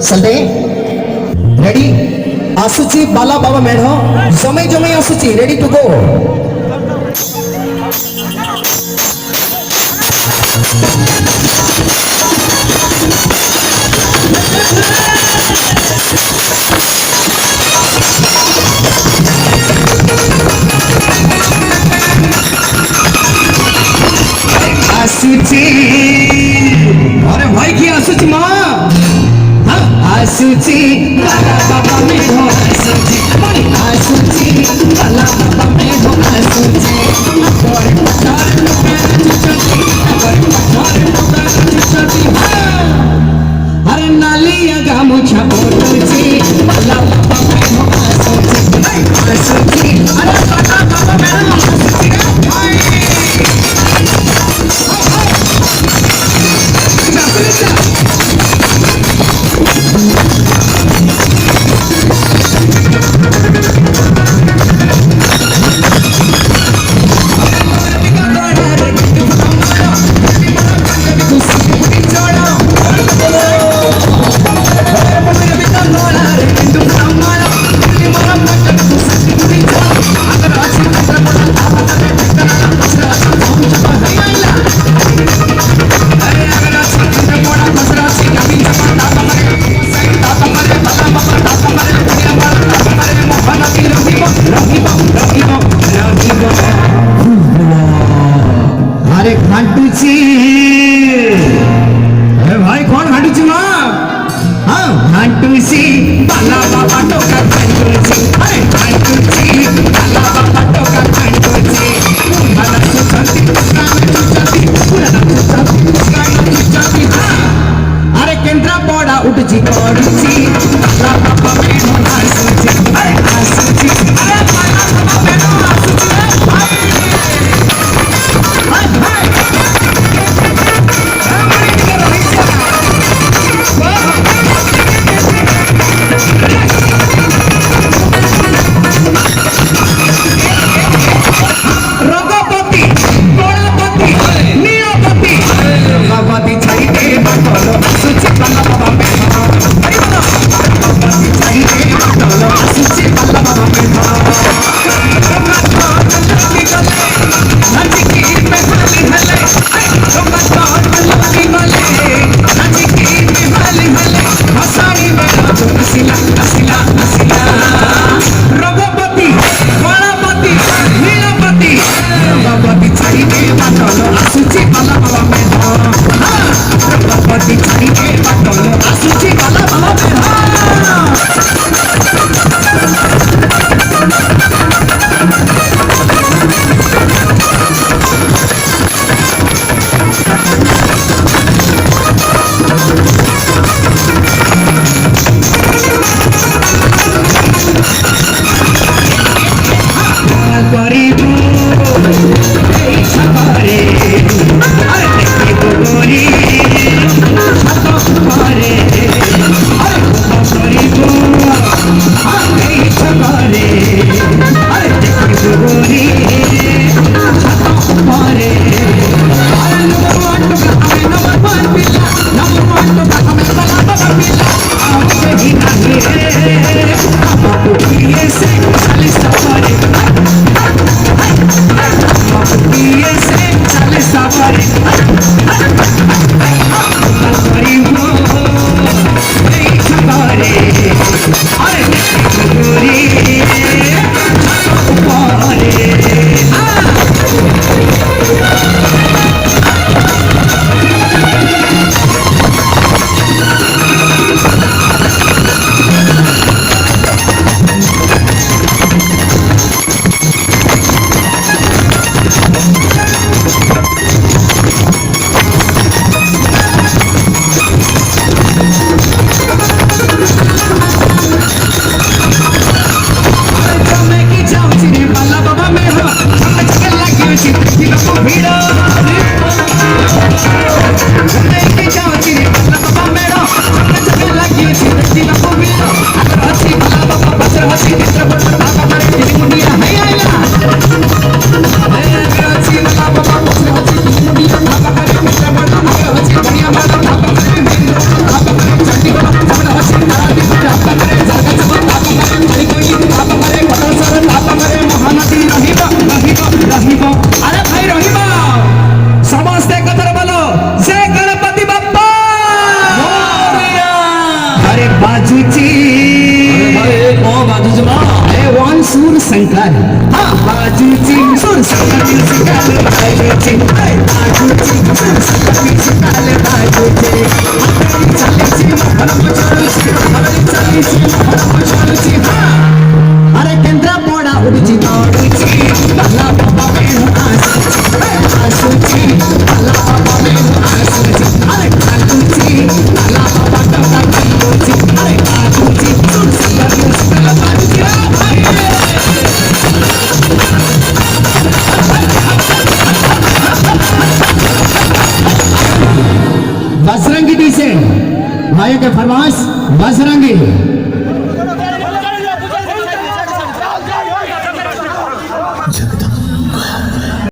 चलते रेडी आसुची बाला बाबा मेढ़ जमे जमे आसुची रेडी टू गो आसुची अरे भाई की आसुची माँ आसुची बाला बाबा मेढ़ आसुची आसुची बाला बाबा मेढ़ आसुची अगर पठार लोग चुचती अगर पठार लोग चुचती अरे नालिया गामुछा बोलुची बाला बाबा मेढ़ आसुची आसुची अरे बाला बाबा मेढ़ आसुची अरे घाटूची अरे भाई कौन घाटूची माँ हाँ घाटूची बाला बाबा टोका घाटूची अरे घाटूची बाला बाबा टोका घाटूची बाला सुचती सुचती सुचती अरे केंद्रा पड़ा उठची पड़ूची बाला बाबा मेढ़ आसुची अरे आसुची अरे बाला बाबा मेढ़ आसुची Chandi सूर शंकर हाँ बाजूची सूर शंकर म्युझिकल बाजूची बाजूची सूर शंकर म्युझिकल बाजूची हलरी चालीची हलम चालूची हलरी चालीची हलम चालूची हाँ अरे केंद्र पोड़ा उडची तोडची भला बाबा मेनू आसूची आसूची भला बाबा मेनू आसूची अरे काटूची भला बाबा टोका काटूची अरे काटूची सूर शंकर म्युझिकल बाजूची बजरंगी डिसेंट भाइयों के फरमाइश बजरंगी जगदा